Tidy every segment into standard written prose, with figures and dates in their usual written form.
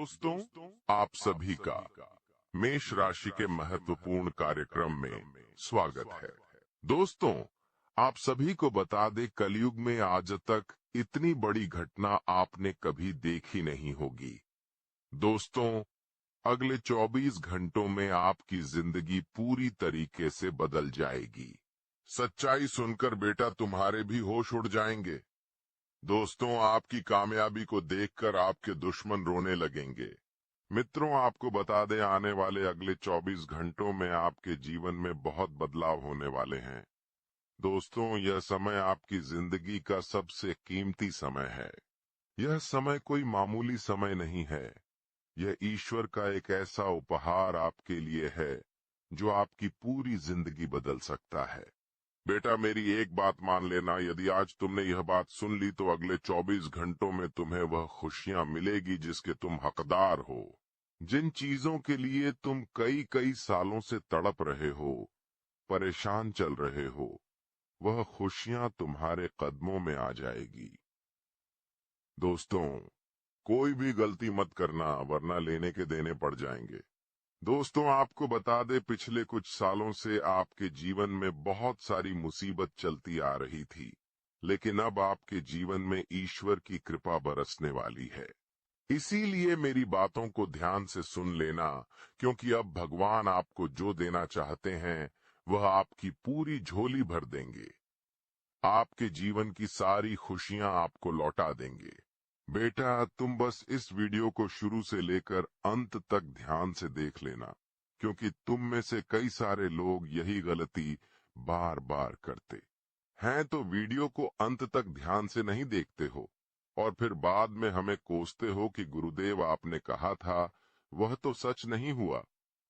दोस्तों, आप सभी का मेष राशि के महत्वपूर्ण कार्यक्रम में स्वागत है। दोस्तों, आप सभी को बता दें, कलयुग में आज तक इतनी बड़ी घटना आपने कभी देखी नहीं होगी। दोस्तों, अगले 24 घंटों में आपकी जिंदगी पूरी तरीके से बदल जाएगी। सच्चाई सुनकर बेटा तुम्हारे भी होश उड़ जाएंगे। दोस्तों, आपकी कामयाबी को देखकर आपके दुश्मन रोने लगेंगे। मित्रों, आपको बता दें, आने वाले अगले 24 घंटों में आपके जीवन में बहुत बदलाव होने वाले हैं। दोस्तों, यह समय आपकी जिंदगी का सबसे कीमती समय है। यह समय कोई मामूली समय नहीं है। यह ईश्वर का एक ऐसा उपहार आपके लिए है जो आपकी पूरी जिंदगी बदल सकता है। बेटा, मेरी एक बात मान लेना, यदि आज तुमने यह बात सुन ली तो अगले 24 घंटों में तुम्हें वह खुशियां मिलेगी जिसके तुम हकदार हो। जिन चीजों के लिए तुम कई कई सालों से तड़प रहे हो, परेशान चल रहे हो, वह खुशियां तुम्हारे कदमों में आ जाएगी। दोस्तों, कोई भी गलती मत करना, वरना लेने के देने पड़ जाएंगे। दोस्तों, आपको बता दे, पिछले कुछ सालों से आपके जीवन में बहुत सारी मुसीबत चलती आ रही थी, लेकिन अब आपके जीवन में ईश्वर की कृपा बरसने वाली है। इसीलिए मेरी बातों को ध्यान से सुन लेना, क्योंकि अब भगवान आपको जो देना चाहते हैं वह आपकी पूरी झोली भर देंगे। आपके जीवन की सारी खुशियां आपको लौटा देंगे। बेटा, तुम बस इस वीडियो को शुरू से लेकर अंत तक ध्यान से देख लेना, क्योंकि तुम में से कई सारे लोग यही गलती बार बार करते हैं। तो वीडियो को अंत तक ध्यान से नहीं देखते हो और फिर बाद में हमें कोसते हो कि गुरुदेव, आपने कहा था वह तो सच नहीं हुआ।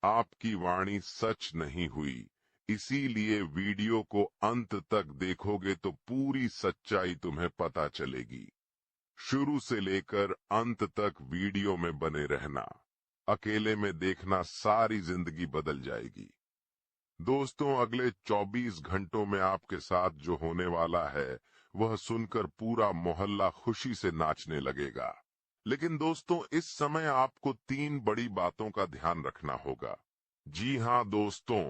आपकी वाणी सच नहीं हुई। इसीलिए वीडियो को अंत तक देखोगे तो पूरी सच्चाई तुम्हें पता चलेगी। शुरू से लेकर अंत तक वीडियो में बने रहना। अकेले में देखना, सारी जिंदगी बदल जाएगी। दोस्तों, अगले 24 घंटों में आपके साथ जो होने वाला है वह सुनकर पूरा मोहल्ला खुशी से नाचने लगेगा। लेकिन दोस्तों, इस समय आपको 3 बड़ी बातों का ध्यान रखना होगा। जी हाँ दोस्तों,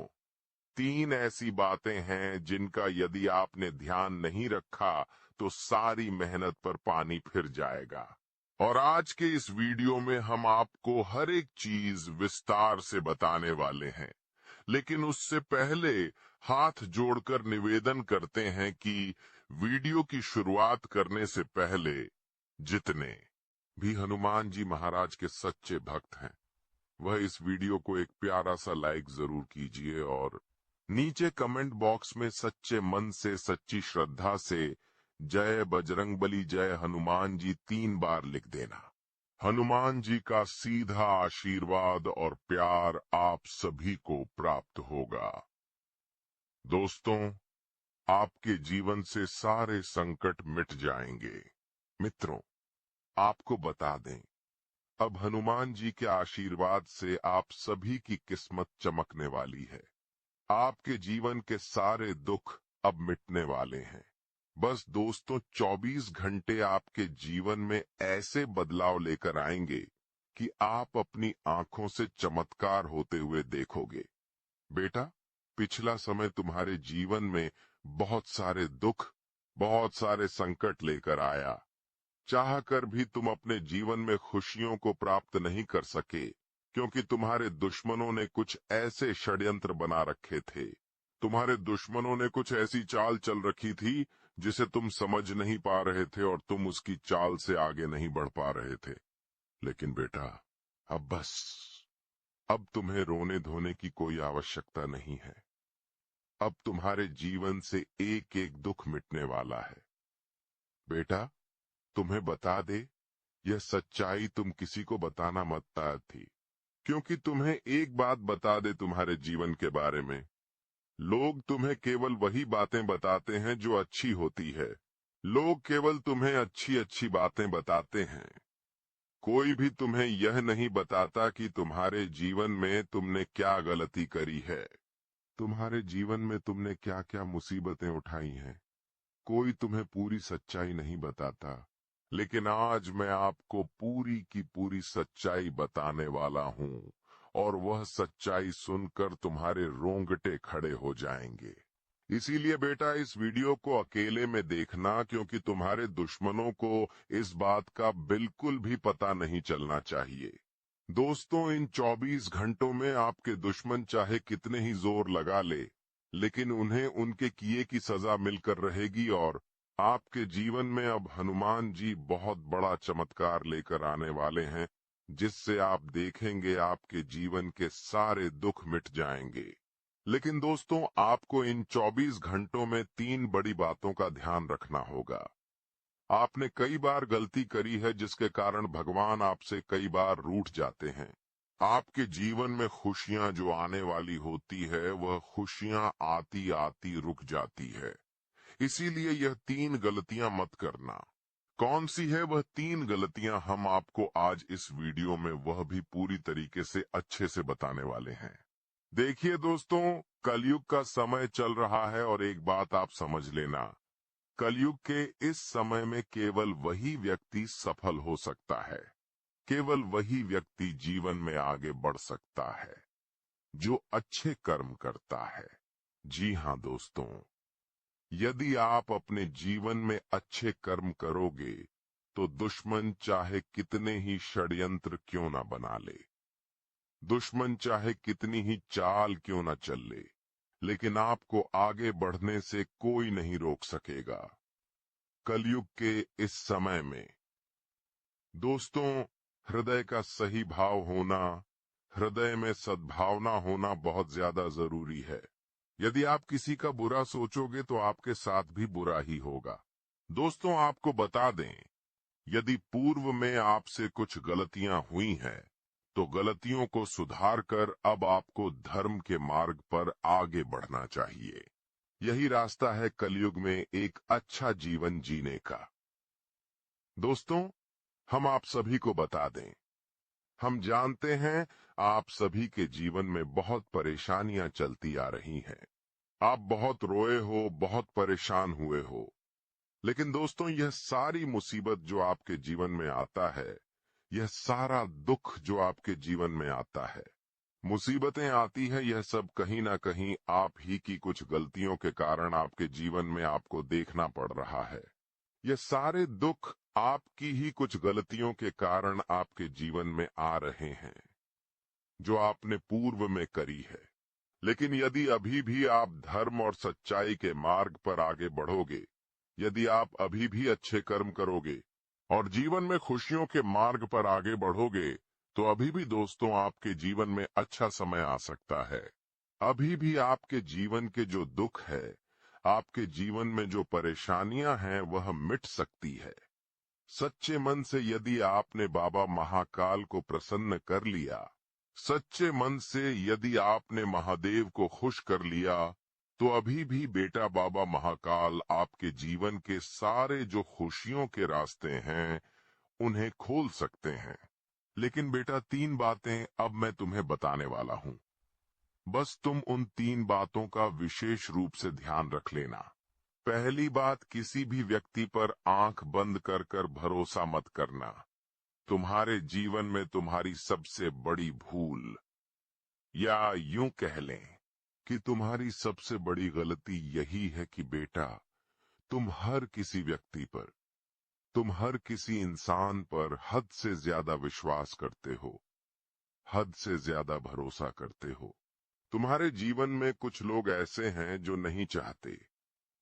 3 ऐसी बातें हैं जिनका यदि आपने ध्यान नहीं रखा तो सारी मेहनत पर पानी फिर जाएगा। और आज के इस वीडियो में हम आपको हर एक चीज विस्तार से बताने वाले हैं। लेकिन उससे पहले हाथ जोड़कर निवेदन करते हैं कि वीडियो की शुरुआत करने से पहले जितने भी हनुमान जी महाराज के सच्चे भक्त हैं, वह इस वीडियो को एक प्यारा सा लाइक जरूर कीजिए और नीचे कमेंट बॉक्स में सच्चे मन से, सच्ची श्रद्धा से जय बजरंगबली, जय हनुमान जी 3 बार लिख देना। हनुमान जी का सीधा आशीर्वाद और प्यार आप सभी को प्राप्त होगा। दोस्तों, आपके जीवन से सारे संकट मिट जाएंगे। मित्रों, आपको बता दें, अब हनुमान जी के आशीर्वाद से आप सभी की किस्मत चमकने वाली है। आपके जीवन के सारे दुख अब मिटने वाले हैं। बस दोस्तों, 24 घंटे आपके जीवन में ऐसे बदलाव लेकर आएंगे कि आप अपनी आंखों से चमत्कार होते हुए देखोगे। बेटा, पिछला समय तुम्हारे जीवन में बहुत सारे दुख, बहुत सारे संकट लेकर आया। चाहकर भी तुम अपने जीवन में खुशियों को प्राप्त नहीं कर सके, क्योंकि तुम्हारे दुश्मनों ने कुछ ऐसे षड्यंत्र बना रखे थे। तुम्हारे दुश्मनों ने कुछ ऐसी चाल चल रखी थी जिसे तुम समझ नहीं पा रहे थे और तुम उसकी चाल से आगे नहीं बढ़ पा रहे थे। लेकिन बेटा, अब बस, अब तुम्हें रोने धोने की कोई आवश्यकता नहीं है। अब तुम्हारे जीवन से एक एक दुख मिटने वाला है। बेटा, तुम्हें बता दे, यह सच्चाई तुम किसी को बताना मत थी, क्योंकि तुम्हें एक बात बता दे तुम्हारे जीवन के बारे में, लोग तुम्हें केवल वही बातें बताते हैं जो अच्छी होती है। लोग केवल तुम्हें अच्छी अच्छी बातें बताते हैं। कोई भी तुम्हें यह नहीं बताता कि तुम्हारे जीवन में तुमने क्या गलती करी है, तुम्हारे जीवन में तुमने क्या क्या मुसीबतें उठाई हैं। कोई तुम्हें पूरी सच्चाई नहीं बताता। लेकिन आज मैं आपको पूरी की पूरी सच्चाई बताने वाला हूं और वह सच्चाई सुनकर तुम्हारे रोंगटे खड़े हो जाएंगे। इसीलिए बेटा इस वीडियो को अकेले में देखना, क्योंकि तुम्हारे दुश्मनों को इस बात का बिल्कुल भी पता नहीं चलना चाहिए। दोस्तों, इन 24 घंटों में आपके दुश्मन चाहे कितने ही जोर लगा ले, लेकिन उन्हें उनके किए की सजा मिलकर रहेगी और आपके जीवन में अब हनुमान जी बहुत बड़ा चमत्कार लेकर आने वाले हैं, जिससे आप देखेंगे आपके जीवन के सारे दुख मिट जाएंगे। लेकिन दोस्तों, आपको इन 24 घंटों में 3 बड़ी बातों का ध्यान रखना होगा। आपने कई बार गलती करी है जिसके कारण भगवान आपसे कई बार रूठ जाते हैं। आपके जीवन में खुशियां जो आने वाली होती है वह खुशियां आती आती रुक जाती है। इसीलिए यह 3 गलतियां मत करना। कौन सी है वह 3 गलतियां, हम आपको आज इस वीडियो में वह भी पूरी तरीके से अच्छे से बताने वाले हैं। देखिए दोस्तों, कलयुग का समय चल रहा है और एक बात आप समझ लेना, कलयुग के इस समय में केवल वही व्यक्ति सफल हो सकता है, केवल वही व्यक्ति जीवन में आगे बढ़ सकता है जो अच्छे कर्म करता है। जी हाँ दोस्तों, यदि आप अपने जीवन में अच्छे कर्म करोगे तो दुश्मन चाहे कितने ही षड्यंत्र क्यों न बना ले, दुश्मन चाहे कितनी ही चाल क्यों न चल ले, लेकिन आपको आगे बढ़ने से कोई नहीं रोक सकेगा। कलयुग के इस समय में दोस्तों, हृदय का सही भाव होना, हृदय में सद्भावना होना बहुत ज्यादा जरूरी है। यदि आप किसी का बुरा सोचोगे तो आपके साथ भी बुरा ही होगा। दोस्तों, आपको बता दें, यदि पूर्व में आपसे कुछ गलतियां हुई हैं, तो गलतियों को सुधार कर अब आपको धर्म के मार्ग पर आगे बढ़ना चाहिए। यही रास्ता है कलयुग में एक अच्छा जीवन जीने का। दोस्तों, हम आप सभी को बता दें, हम जानते हैं आप सभी के जीवन में बहुत परेशानियां चलती आ रही हैं। आप बहुत रोए हो, बहुत परेशान हुए हो। लेकिन दोस्तों, यह सारी मुसीबत जो आपके जीवन में आता है, यह सारा दुख जो आपके जीवन में आता है, मुसीबतें आती है, यह सब कहीं ना कहीं आप ही की कुछ गलतियों के कारण आपके जीवन में आपको देखना पड़ रहा है। यह सारे दुख आपकी ही कुछ गलतियों के कारण आपके जीवन में आ रहे हैं, जो आपने पूर्व में करी है। लेकिन यदि अभी भी आप धर्म और सच्चाई के मार्ग पर आगे बढ़ोगे, यदि आप अभी भी अच्छे कर्म करोगे और जीवन में खुशियों के मार्ग पर आगे बढ़ोगे, तो अभी भी दोस्तों आपके जीवन में अच्छा समय आ सकता है। अभी भी आपके जीवन के जो दुख है, आपके जीवन में जो परेशानियां हैं, वह मिट सकती है। सच्चे मन से यदि आपने बाबा महाकाल को प्रसन्न कर लिया, सच्चे मन से यदि आपने महादेव को खुश कर लिया, तो अभी भी बेटा बाबा महाकाल आपके जीवन के सारे जो खुशियों के रास्ते हैं उन्हें खोल सकते हैं। लेकिन बेटा 3 बातें अब मैं तुम्हें बताने वाला हूं, बस तुम उन 3 बातों का विशेष रूप से ध्यान रख लेना। पहली बात, किसी भी व्यक्ति पर आंख बंद कर कर भरोसा मत करना। तुम्हारे जीवन में तुम्हारी सबसे बड़ी भूल, या यूं कह लें कि तुम्हारी सबसे बड़ी गलती यही है कि बेटा तुम हर किसी व्यक्ति पर, तुम हर किसी इंसान पर हद से ज्यादा विश्वास करते हो, हद से ज्यादा भरोसा करते हो। तुम्हारे जीवन में कुछ लोग ऐसे हैं जो नहीं चाहते,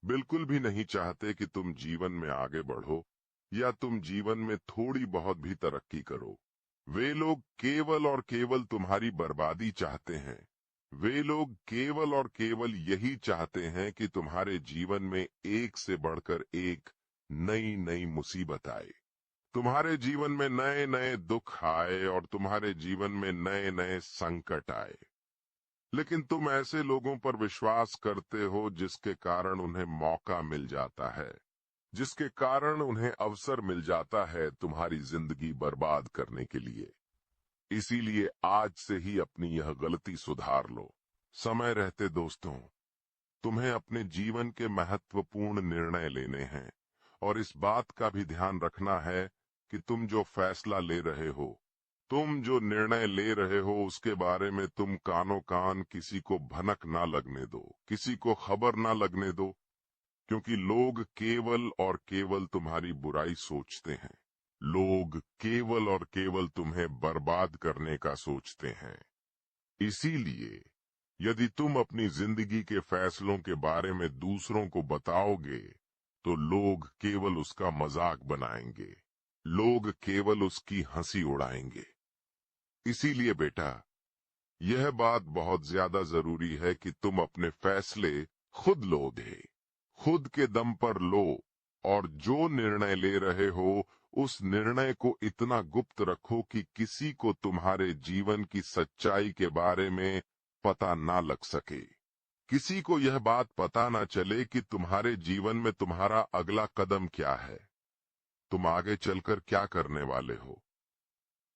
बिल्कुल भी नहीं चाहते कि तुम जीवन में आगे बढ़ो या तुम जीवन में थोड़ी बहुत भी तरक्की करो। वे लोग केवल और केवल तुम्हारी बर्बादी चाहते हैं। वे लोग केवल और केवल यही चाहते हैं कि तुम्हारे जीवन में एक से बढ़कर एक नई नई मुसीबत आए, तुम्हारे जीवन में नए नए दुख आए और तुम्हारे जीवन में नए नए संकट आए। लेकिन तुम ऐसे लोगों पर विश्वास करते हो जिसके कारण उन्हें मौका मिल जाता है, जिसके कारण उन्हें अवसर मिल जाता है तुम्हारी जिंदगी बर्बाद करने के लिए। इसीलिए आज से ही अपनी यह गलती सुधार लो। समय रहते दोस्तों, तुम्हें अपने जीवन के महत्वपूर्ण निर्णय लेने हैं और इस बात का भी ध्यान रखना है कि तुम जो फैसला ले रहे हो, तुम जो निर्णय ले रहे हो, उसके बारे में तुम कानो कान किसी को भनक ना लगने दो, किसी को खबर ना लगने दो, क्योंकि लोग केवल और केवल तुम्हारी बुराई सोचते हैं। लोग केवल और केवल तुम्हें बर्बाद करने का सोचते हैं। इसीलिए यदि तुम अपनी जिंदगी के फैसलों के बारे में दूसरों को बताओगे तो लोग केवल उसका मजाक बनाएंगे, लोग केवल उसकी हंसी उड़ाएंगे। इसीलिए बेटा, यह बात बहुत ज्यादा जरूरी है कि तुम अपने फैसले खुद लोगे, खुद के दम पर लो, और जो निर्णय ले रहे हो उस निर्णय को इतना गुप्त रखो कि किसी को तुम्हारे जीवन की सच्चाई के बारे में पता ना लग सके। किसी को यह बात पता ना चले कि तुम्हारे जीवन में तुम्हारा अगला कदम क्या है, तुम आगे चलकर क्या करने वाले हो,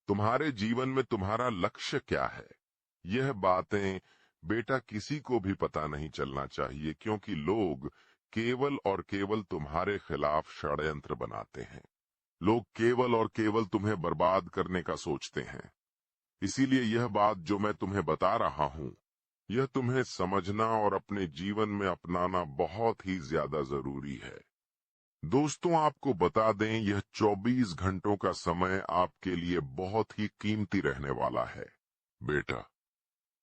तुम्हारे जीवन में तुम्हारा लक्ष्य क्या है। यह बातें बेटा किसी को भी पता नहीं चलना चाहिए, क्योंकि लोग केवल और केवल तुम्हारे खिलाफ षड्यंत्र बनाते हैं। लोग केवल और केवल तुम्हें बर्बाद करने का सोचते हैं। इसीलिए यह बात जो मैं तुम्हें बता रहा हूं, यह तुम्हें समझना और अपने जीवन में अपनाना बहुत ही ज्यादा जरूरी है। दोस्तों, आपको बता दें, यह 24 घंटों का समय आपके लिए बहुत ही कीमती रहने वाला है। बेटा,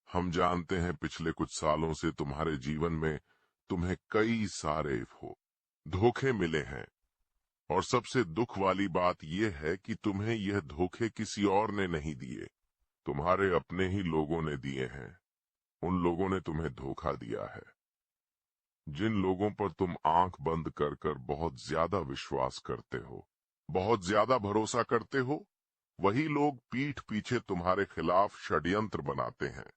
हम जानते हैं पिछले कुछ सालों से तुम्हारे जीवन में तुम्हें कई सारे धोखे मिले हैं, और सबसे दुख वाली बात यह है कि तुम्हें यह धोखे किसी और ने नहीं दिए, तुम्हारे अपने ही लोगों ने दिए हैं। उन लोगों ने तुम्हें धोखा दिया है। जिन लोगों पर तुम आंख बंद कर कर बहुत ज्यादा विश्वास करते हो, बहुत ज्यादा भरोसा करते हो, वही लोग पीठ पीछे तुम्हारे खिलाफ षड्यंत्र बनाते हैं।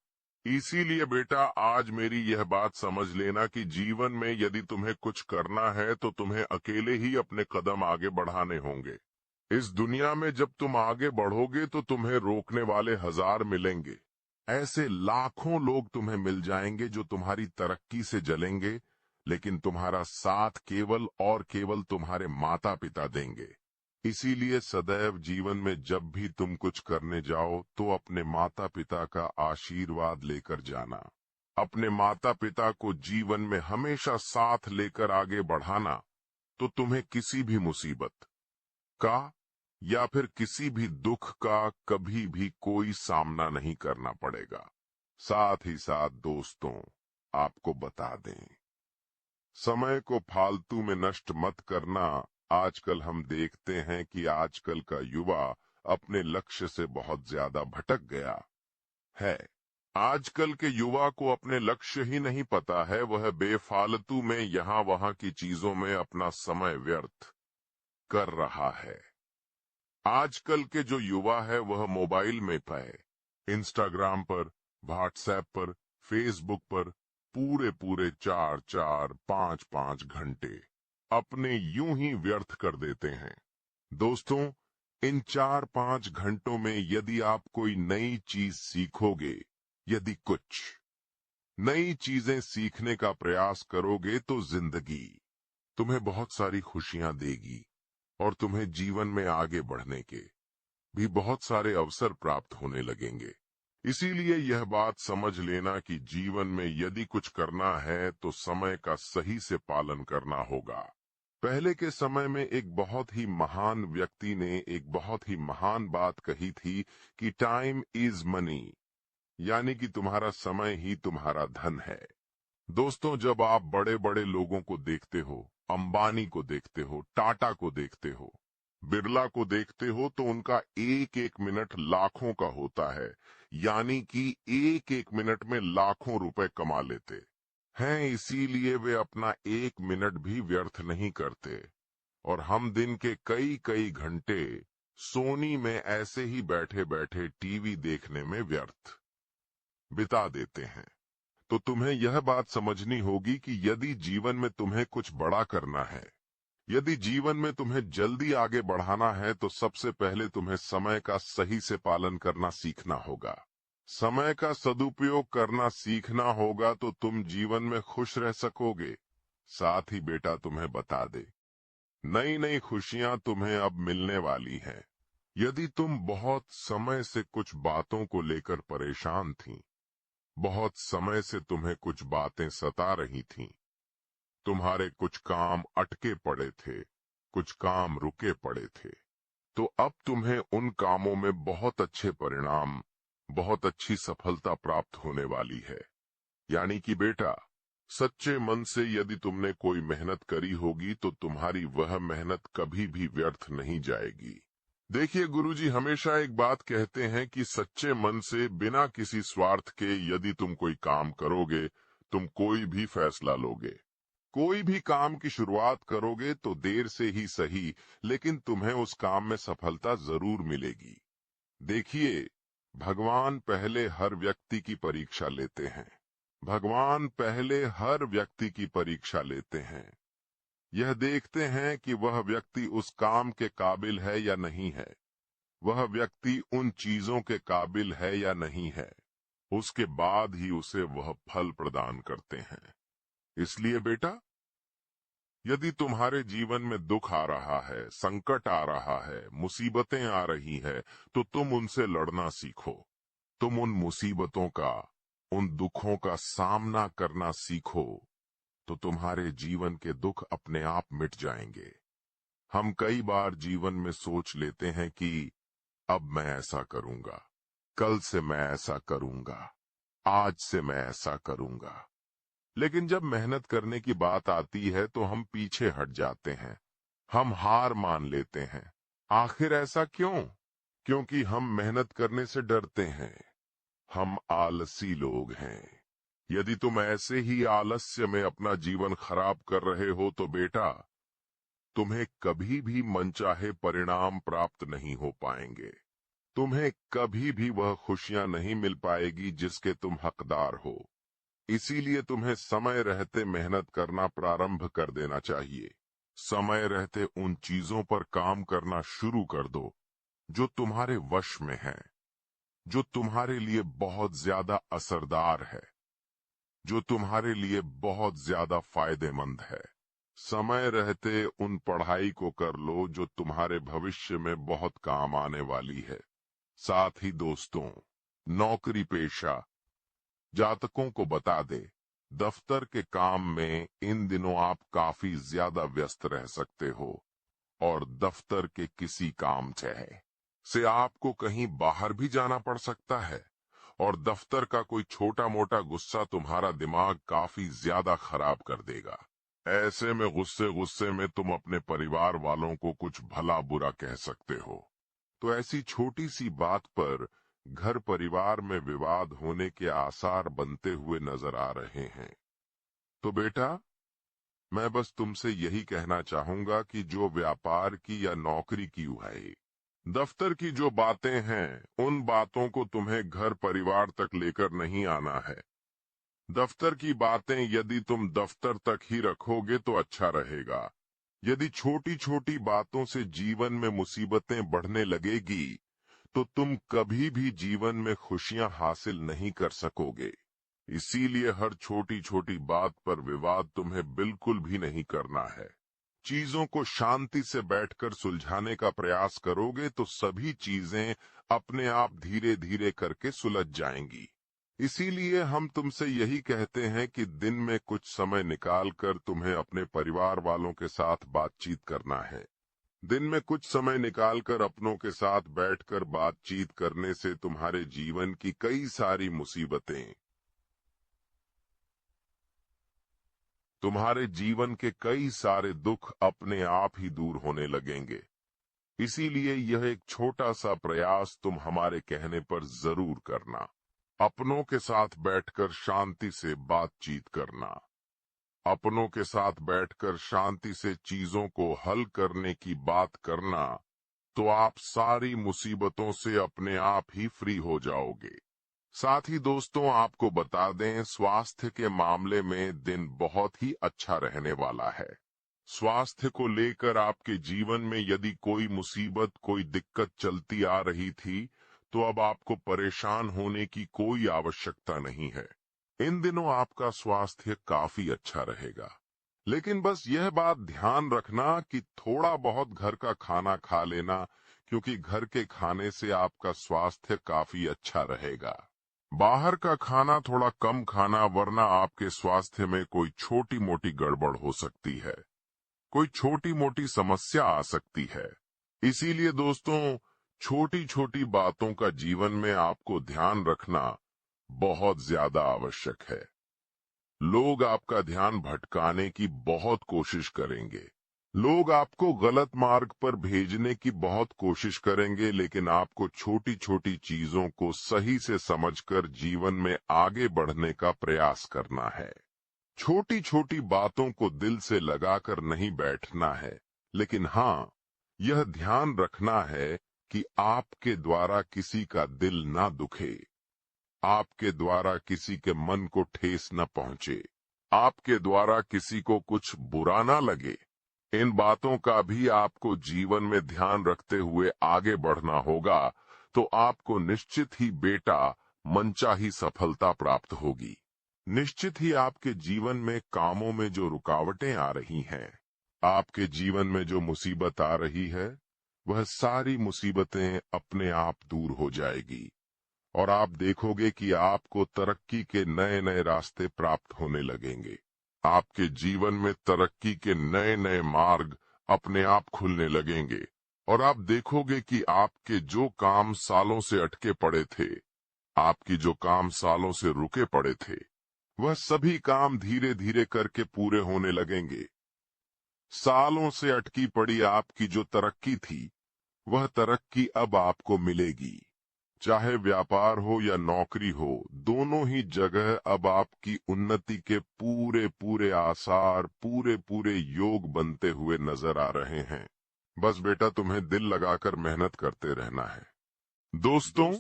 इसीलिए बेटा, आज मेरी यह बात समझ लेना कि जीवन में यदि तुम्हें कुछ करना है तो तुम्हें अकेले ही अपने कदम आगे बढ़ाने होंगे। इस दुनिया में जब तुम आगे बढ़ोगे तो तुम्हें रोकने वाले हजार मिलेंगे। ऐसे लाखों लोग तुम्हें मिल जाएंगे जो तुम्हारी तरक्की से जलेंगे, लेकिन तुम्हारा साथ केवल और केवल तुम्हारे माता पिता देंगे। इसीलिए सदैव जीवन में जब भी तुम कुछ करने जाओ तो अपने माता पिता का आशीर्वाद लेकर जाना। अपने माता पिता को जीवन में हमेशा साथ लेकर आगे बढ़ाना, तो तुम्हें किसी भी मुसीबत का या फिर किसी भी दुख का कभी भी कोई सामना नहीं करना पड़ेगा। साथ ही साथ दोस्तों, आपको बता दें, समय को फालतू में नष्ट मत करना। आजकल हम देखते हैं कि आजकल का युवा अपने लक्ष्य से बहुत ज्यादा भटक गया है। आजकल के युवा को अपने लक्ष्य ही नहीं पता है, वह बेफालतू में यहाँ वहाँ की चीजों में अपना समय व्यर्थ कर रहा है। आजकल के जो युवा है वह मोबाइल में पाए, इंस्टाग्राम पर, व्हाट्सएप पर, फेसबुक पर पूरे पूरे 4-4, 5-5 घंटे अपने यूं ही व्यर्थ कर देते हैं। दोस्तों, इन 4-5 घंटों में यदि आप कोई नई चीज सीखोगे, यदि कुछ नई चीजें सीखने का प्रयास करोगे, तो जिंदगी तुम्हें बहुत सारी खुशियां देगी और तुम्हें जीवन में आगे बढ़ने के भी बहुत सारे अवसर प्राप्त होने लगेंगे। इसीलिए यह बात समझ लेना कि जीवन में यदि कुछ करना है तो समय का सही से पालन करना होगा। पहले के समय में एक बहुत ही महान व्यक्ति ने एक बहुत ही महान बात कही थी कि टाइम इज मनी, यानी कि तुम्हारा समय ही तुम्हारा धन है। दोस्तों, जब आप बड़े बड़े लोगों को देखते हो, अंबानी को देखते हो, टाटा को देखते हो, बिरला को देखते हो, तो उनका एक एक मिनट लाखों का होता है, यानी कि एक एक मिनट में लाखों रुपए कमा लेते हैं। इसीलिए वे अपना एक मिनट भी व्यर्थ नहीं करते, और हम दिन के कई कई घंटे सोनी में ऐसे ही बैठे बैठे टीवी देखने में व्यर्थ बिता देते हैं। तो तुम्हें यह बात समझनी होगी कि यदि जीवन में तुम्हें कुछ बड़ा करना है, यदि जीवन में तुम्हें जल्दी आगे बढ़ाना है, तो सबसे पहले तुम्हें समय का सही से पालन करना सीखना होगा। समय का सदुपयोग करना सीखना होगा, तो तुम जीवन में खुश रह सकोगे। साथ ही बेटा तुम्हें बता दे, नई नई खुशियां तुम्हें अब मिलने वाली हैं। यदि तुम बहुत समय से कुछ बातों को लेकर परेशान थीं, बहुत समय से तुम्हें कुछ बातें सता रही थीं, तुम्हारे कुछ काम अटके पड़े थे, कुछ काम रुके पड़े थे, तो अब तुम्हें उन कामों में बहुत अच्छे परिणाम, बहुत अच्छी सफलता प्राप्त होने वाली है। यानी कि बेटा, सच्चे मन से यदि तुमने कोई मेहनत करी होगी तो तुम्हारी वह मेहनत कभी भी व्यर्थ नहीं जाएगी। देखिए गुरुजी हमेशा एक बात कहते हैं कि सच्चे मन से बिना किसी स्वार्थ के यदि तुम कोई काम करोगे, तुम कोई भी फैसला लोगे, कोई भी काम की शुरुआत करोगे तो देर से ही सही, लेकिन तुम्हें उस काम में सफलता जरूर मिलेगी। देखिए, भगवान पहले हर व्यक्ति की परीक्षा लेते हैं। भगवान पहले हर व्यक्ति की परीक्षा लेते हैं। यह देखते हैं कि वह व्यक्ति उस काम के काबिल है या नहीं है, वह व्यक्ति उन चीजों के काबिल है या नहीं है। उसके बाद ही उसे वह फल प्रदान करते हैं। इसलिए बेटा, यदि तुम्हारे जीवन में दुख आ रहा है, संकट आ रहा है, मुसीबतें आ रही है, तो तुम उनसे लड़ना सीखो। तुम उन मुसीबतों का, उन दुखों का सामना करना सीखो, तो तुम्हारे जीवन के दुख अपने आप मिट जाएंगे। हम कई बार जीवन में सोच लेते हैं कि अब मैं ऐसा करूंगा, कल से मैं ऐसा करूंगा, आज से मैं ऐसा करूंगा। लेकिन जब मेहनत करने की बात आती है तो हम पीछे हट जाते हैं, हम हार मान लेते हैं। आखिर ऐसा क्यों? क्योंकि हम मेहनत करने से डरते हैं। हम आलसी लोग हैं। यदि तुम ऐसे ही आलस्य में अपना जीवन खराब कर रहे हो तो बेटा, तुम्हें कभी भी मनचाहे परिणाम प्राप्त नहीं हो पाएंगे। तुम्हें कभी भी वह खुशियां नहीं मिल पाएगी जिसके तुम हकदार हो। इसीलिए तुम्हें समय रहते मेहनत करना प्रारंभ कर देना चाहिए। समय रहते उन चीजों पर काम करना शुरू कर दो जो तुम्हारे वश में है, जो तुम्हारे लिए बहुत ज्यादा असरदार है, जो तुम्हारे लिए बहुत ज्यादा फायदेमंद है। समय रहते उन पढ़ाई को कर लो जो तुम्हारे भविष्य में बहुत काम आने वाली है। साथ ही दोस्तों, नौकरी पेशा जातकों को बता दे, दफ्तर के काम में इन दिनों आप काफी ज्यादा व्यस्त रह सकते हो और दफ्तर के किसी काम से आपको कहीं बाहर भी जाना पड़ सकता है और दफ्तर का कोई छोटा मोटा गुस्सा तुम्हारा दिमाग काफी ज्यादा खराब कर देगा। ऐसे में गुस्से गुस्से में तुम अपने परिवार वालों को कुछ भला बुरा कह सकते हो। तो ऐसी छोटी सी बात पर घर परिवार में विवाद होने के आसार बनते हुए नजर आ रहे हैं। तो बेटा, मैं बस तुमसे यही कहना चाहूंगा कि जो व्यापार की या नौकरी की है, दफ्तर की जो बातें हैं, उन बातों को तुम्हें घर परिवार तक लेकर नहीं आना है। दफ्तर की बातें यदि तुम दफ्तर तक ही रखोगे तो अच्छा रहेगा। यदि छोटी छोटी बातों से जीवन में मुसीबतें बढ़ने लगेगी तो तुम कभी भी जीवन में खुशियां हासिल नहीं कर सकोगे। इसीलिए हर छोटी छोटी बात पर विवाद तुम्हें बिल्कुल भी नहीं करना है। चीजों को शांति से बैठकर सुलझाने का प्रयास करोगे तो सभी चीजें अपने आप धीरे धीरे करके सुलझ जाएंगी। इसीलिए हम तुमसे यही कहते हैं कि दिन में कुछ समय निकालकर तुम्हें अपने परिवार वालों के साथ बातचीत करना है। दिन में कुछ समय निकालकर अपनों के साथ बैठकर बातचीत करने से तुम्हारे जीवन की कई सारी मुसीबतें, तुम्हारे जीवन के कई सारे दुख अपने आप ही दूर होने लगेंगे। इसीलिए यह एक छोटा सा प्रयास तुम हमारे कहने पर जरूर करना। अपनों के साथ बैठकर शांति से बातचीत करना, अपनों के साथ बैठकर शांति से चीजों को हल करने की बात करना, तो आप सारी मुसीबतों से अपने आप ही फ्री हो जाओगे। साथ ही दोस्तों, आपको बता दें, स्वास्थ्य के मामले में दिन बहुत ही अच्छा रहने वाला है। स्वास्थ्य को लेकर आपके जीवन में यदि कोई मुसीबत, कोई दिक्कत चलती आ रही थी, तो अब आपको परेशान होने की कोई आवश्यकता नहीं है। इन दिनों आपका स्वास्थ्य काफी अच्छा रहेगा। लेकिन बस यह बात ध्यान रखना कि थोड़ा बहुत घर का खाना खा लेना, क्योंकि घर के खाने से आपका स्वास्थ्य काफी अच्छा रहेगा। बाहर का खाना थोड़ा कम खाना, वरना आपके स्वास्थ्य में कोई छोटी मोटी गड़बड़ हो सकती है, कोई छोटी मोटी समस्या आ सकती है। इसीलिए दोस्तों, छोटी छोटी बातों का जीवन में आपको ध्यान रखना बहुत ज्यादा आवश्यक है। लोग आपका ध्यान भटकाने की बहुत कोशिश करेंगे, लोग आपको गलत मार्ग पर भेजने की बहुत कोशिश करेंगे, लेकिन आपको छोटी छोटी चीजों को सही से समझकर जीवन में आगे बढ़ने का प्रयास करना है। छोटी छोटी बातों को दिल से लगाकर नहीं बैठना है, लेकिन हाँ, यह ध्यान रखना है कि आपके द्वारा किसी का दिल ना दुखे, आपके द्वारा किसी के मन को ठेस न पहुंचे, आपके द्वारा किसी को कुछ बुरा ना लगे। इन बातों का भी आपको जीवन में ध्यान रखते हुए आगे बढ़ना होगा, तो आपको निश्चित ही बेटा मनचाही सफलता प्राप्त होगी। निश्चित ही आपके जीवन में कामों में जो रुकावटें आ रही हैं, आपके जीवन में जो मुसीबत आ रही है, वह सारी मुसीबतें अपने आप दूर हो जाएगी और आप देखोगे कि आपको तरक्की के नए नए रास्ते प्राप्त होने लगेंगे। आपके जीवन में तरक्की के नए नए मार्ग अपने आप खुलने लगेंगे और आप देखोगे कि आपके जो काम सालों से अटके पड़े थे, आपकी जो काम सालों से रुके पड़े थे, वह सभी काम धीरे धीरे करके पूरे होने लगेंगे। सालों से अटकी पड़ी आपकी जो तरक्की थी, वह तरक्की अब आपको मिलेगी। चाहे व्यापार हो या नौकरी हो, दोनों ही जगह अब आपकी उन्नति के पूरे पूरे आसार, पूरे पूरे योग बनते हुए नजर आ रहे हैं। बस बेटा, तुम्हें दिल लगाकर मेहनत करते रहना है। दोस्तों,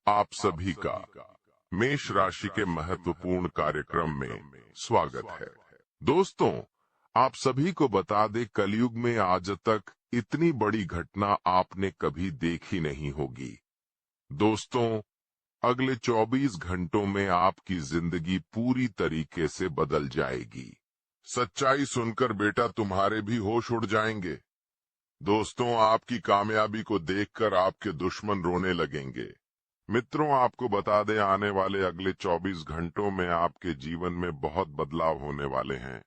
आप सभी का मेष राशि के महत्वपूर्ण कार्यक्रम में स्वागत है। दोस्तों, आप सभी को बता दें, कलयुग में आज तक इतनी बड़ी घटना आपने कभी देखी नहीं होगी। दोस्तों, अगले 24 घंटों में आपकी जिंदगी पूरी तरीके से बदल जाएगी। सच्चाई सुनकर बेटा तुम्हारे भी होश उड़ जाएंगे। दोस्तों, आपकी कामयाबी को देखकर आपके दुश्मन रोने लगेंगे। मित्रों, आपको बता दें, आने वाले अगले 24 घंटों में आपके जीवन में बहुत बदलाव होने वाले हैं।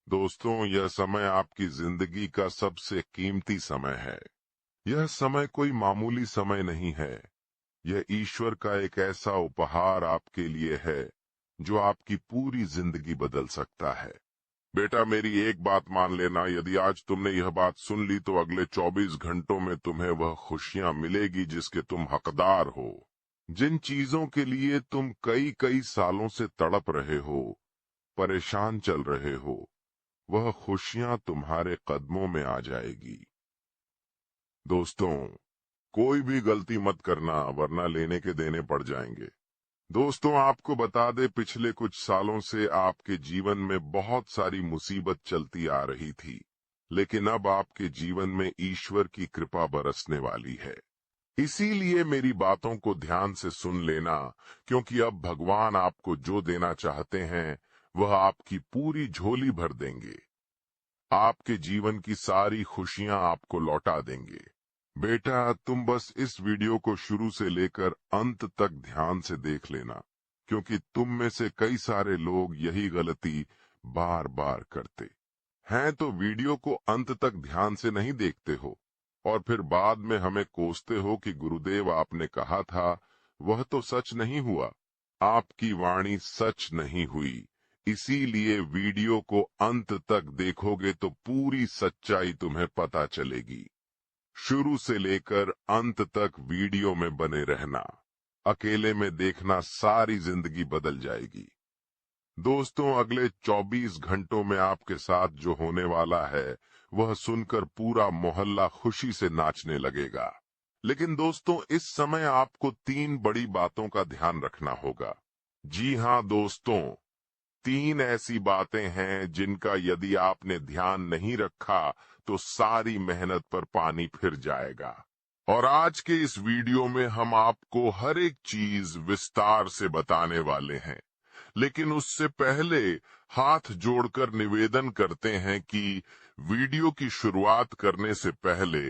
दोस्तों, यह समय आपकी जिंदगी का सबसे कीमती समय है। यह समय कोई मामूली समय नहीं है। यह ईश्वर का एक ऐसा उपहार आपके लिए है जो आपकी पूरी जिंदगी बदल सकता है। बेटा, मेरी एक बात मान लेना, यदि आज तुमने यह बात सुन ली तो अगले 24 घंटों में तुम्हें वह खुशियां मिलेगी जिसके तुम हकदार हो। जिन चीजों के लिए तुम कई कई सालों से तड़प रहे हो, परेशान चल रहे हो, वह खुशियां तुम्हारे कदमों में आ जाएगी। दोस्तों, कोई भी गलती मत करना, वरना लेने के देने पड़ जाएंगे। दोस्तों, आपको बता दे, पिछले कुछ सालों से आपके जीवन में बहुत सारी मुसीबत चलती आ रही थी, लेकिन अब आपके जीवन में ईश्वर की कृपा बरसने वाली है। इसीलिए मेरी बातों को ध्यान से सुन लेना, क्योंकि अब भगवान आपको जो देना चाहते हैं वह आपकी पूरी झोली भर देंगे। आपके जीवन की सारी खुशियां आपको लौटा देंगे। बेटा, तुम बस इस वीडियो को शुरू से लेकर अंत तक ध्यान से देख लेना, क्योंकि तुम में से कई सारे लोग यही गलती बार बार करते हैं, तो वीडियो को अंत तक ध्यान से नहीं देखते हो और फिर बाद में हमें कोसते हो कि गुरुदेव आपने कहा था वह तो सच नहीं हुआ। आपकी वाणी सच नहीं हुई, इसीलिए वीडियो को अंत तक देखोगे तो पूरी सच्चाई तुम्हें पता चलेगी। शुरू से लेकर अंत तक वीडियो में बने रहना, अकेले में देखना, सारी जिंदगी बदल जाएगी। दोस्तों, अगले 24 घंटों में आपके साथ जो होने वाला है वह सुनकर पूरा मोहल्ला खुशी से नाचने लगेगा। लेकिन दोस्तों, इस समय आपको 3 बड़ी बातों का ध्यान रखना होगा। जी हाँ दोस्तों, 3 ऐसी बातें हैं जिनका यदि आपने ध्यान नहीं रखा तो सारी मेहनत पर पानी फिर जाएगा। और आज के इस वीडियो में हम आपको हर एक चीज विस्तार से बताने वाले हैं। लेकिन उससे पहले हाथ जोड़कर निवेदन करते हैं कि वीडियो की शुरुआत करने से पहले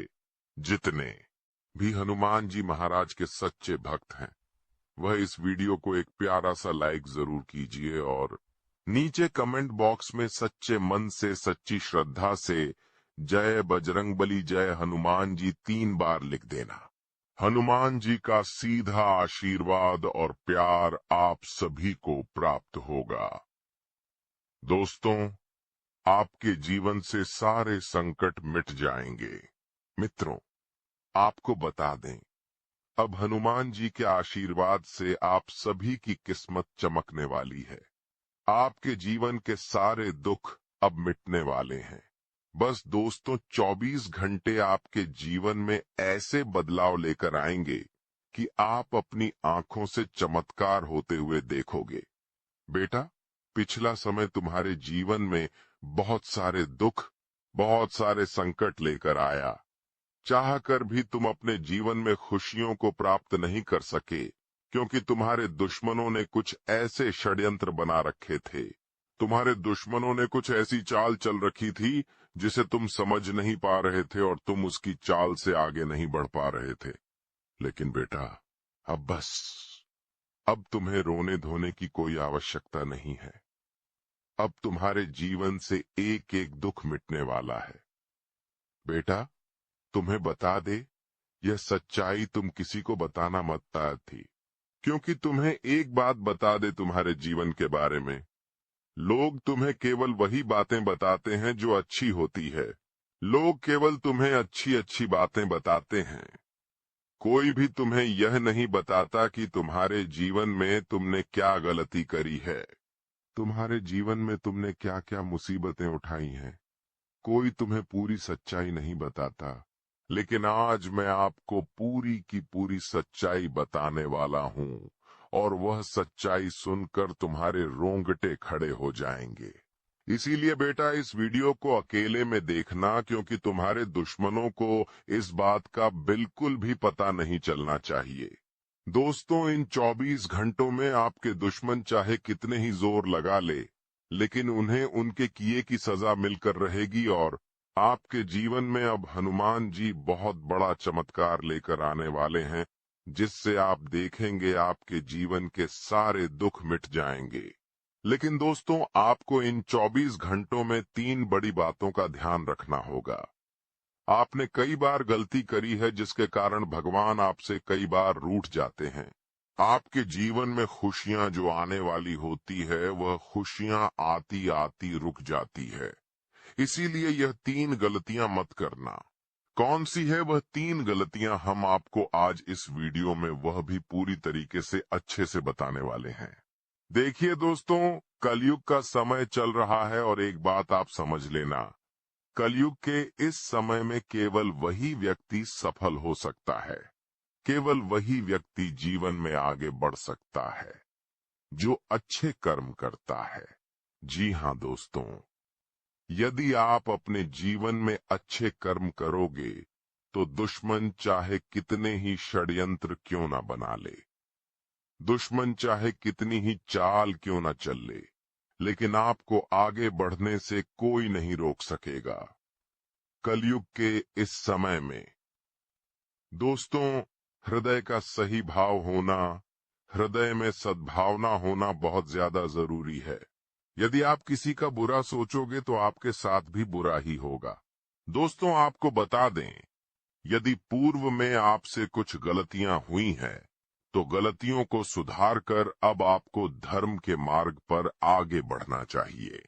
जितने भी हनुमान जी महाराज के सच्चे भक्त हैं, वह इस वीडियो को एक प्यारा सा लाइक जरूर कीजिए और नीचे कमेंट बॉक्स में सच्चे मन से, सच्ची श्रद्धा से जय बजरंगबली, जय हनुमान जी 3 बार लिख देना। हनुमान जी का सीधा आशीर्वाद और प्यार आप सभी को प्राप्त होगा। दोस्तों, आपके जीवन से सारे संकट मिट जाएंगे। मित्रों, आपको बता दें, अब हनुमान जी के आशीर्वाद से आप सभी की किस्मत चमकने वाली है। आपके जीवन के सारे दुख अब मिटने वाले हैं। बस दोस्तों, 24 घंटे आपके जीवन में ऐसे बदलाव लेकर आएंगे कि आप अपनी आंखों से चमत्कार होते हुए देखोगे। बेटा, पिछला समय तुम्हारे जीवन में बहुत सारे दुख, बहुत सारे संकट लेकर आया। चाहकर भी तुम अपने जीवन में खुशियों को प्राप्त नहीं कर सके, क्योंकि तुम्हारे दुश्मनों ने कुछ ऐसे षड्यंत्र बना रखे थे। तुम्हारे दुश्मनों ने कुछ ऐसी चाल चल रखी थी जिसे तुम समझ नहीं पा रहे थे और तुम उसकी चाल से आगे नहीं बढ़ पा रहे थे। लेकिन बेटा, अब बस, अब तुम्हें रोने धोने की कोई आवश्यकता नहीं है। अब तुम्हारे जीवन से एक एक दुख मिटने वाला है। बेटा, तुम्हें बता दे, यह सच्चाई तुम किसी को बताना मत थी, क्योंकि तुम्हें एक बात बता दे तुम्हारे जीवन के बारे में, लोग तुम्हें केवल वही बातें बताते हैं जो अच्छी होती है। लोग केवल तुम्हें अच्छी अच्छी बातें बताते हैं। कोई भी तुम्हें यह नहीं बताता कि तुम्हारे जीवन में तुमने क्या गलती करी है, तुम्हारे जीवन में तुमने क्या क्या मुसीबतें उठाई हैं। कोई तुम्हें पूरी सच्चाई नहीं बताता, लेकिन आज मैं आपको पूरी की पूरी सच्चाई बताने वाला हूं, और वह सच्चाई सुनकर तुम्हारे रोंगटे खड़े हो जाएंगे। इसीलिए बेटा, इस वीडियो को अकेले में देखना, क्योंकि तुम्हारे दुश्मनों को इस बात का बिल्कुल भी पता नहीं चलना चाहिए। दोस्तों, इन 24 घंटों में आपके दुश्मन चाहे कितने ही जोर लगा ले, लेकिन उन्हें उनके किए की सजा मिलकर रहेगी और आपके जीवन में अब हनुमान जी बहुत बड़ा चमत्कार लेकर आने वाले हैं, जिससे आप देखेंगे आपके जीवन के सारे दुख मिट जाएंगे। लेकिन दोस्तों, आपको इन 24 घंटों में 3 बड़ी बातों का ध्यान रखना होगा। आपने कई बार गलती करी है, जिसके कारण भगवान आपसे कई बार रूठ जाते हैं। आपके जीवन में खुशियां जो आने वाली होती है, वह खुशियां आती आती रुक जाती है। इसीलिए यह 3 गलतियां मत करना। कौन सी है वह 3 गलतियां, हम आपको आज इस वीडियो में वह भी पूरी तरीके से अच्छे से बताने वाले हैं। देखिए दोस्तों, कलयुग का समय चल रहा है और एक बात आप समझ लेना, कलयुग के इस समय में केवल वही व्यक्ति सफल हो सकता है, केवल वही व्यक्ति जीवन में आगे बढ़ सकता है जो अच्छे कर्म करता है। जी हाँ दोस्तों, यदि आप अपने जीवन में अच्छे कर्म करोगे तो दुश्मन चाहे कितने ही षड्यंत्र क्यों ना बना ले, दुश्मन चाहे कितनी ही चाल क्यों ना चल ले, लेकिन आपको आगे बढ़ने से कोई नहीं रोक सकेगा। कलयुग के इस समय में दोस्तों, हृदय का सही भाव होना, हृदय में सद्भावना होना बहुत ज्यादा जरूरी है। यदि आप किसी का बुरा सोचोगे तो आपके साथ भी बुरा ही होगा। दोस्तों, आपको बता दें, यदि पूर्व में आपसे कुछ गलतियां हुई हैं, तो गलतियों को सुधार कर अब आपको धर्म के मार्ग पर आगे बढ़ना चाहिए।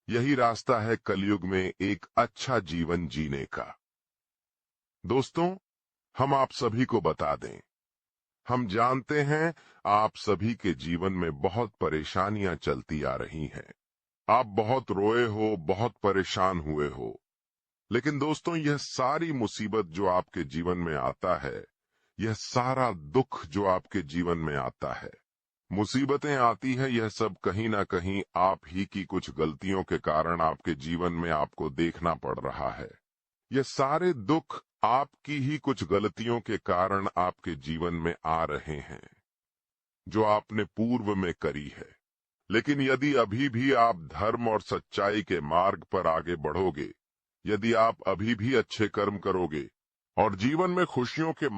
यही रास्ता है कलयुग में एक अच्छा जीवन जीने का। दोस्तों, हम आप सभी को बता दें, हम जानते हैं आप सभी के जीवन में बहुत परेशानियां चलती आ रही हैं। आप बहुत रोए हो, बहुत परेशान हुए हो। लेकिन दोस्तों, यह सारी मुसीबत जो आपके जीवन में आता है, यह सारा दुख जो आपके जीवन में आता है, मुसीबतें आती है, यह सब कहीं ना कहीं आप ही की कुछ गलतियों के कारण आपके जीवन में आपको देखना पड़ रहा है। यह सारे दुख आपकी ही कुछ गलतियों के कारण आपके जीवन में आ रहे हैं, जो आपने पूर्व में करी है। लेकिन यदि अभी भी आप धर्म और सच्चाई के मार्ग पर आगे बढ़ोगे, यदि आप अभी भी अच्छे कर्म करोगे और जीवन में खुशियों के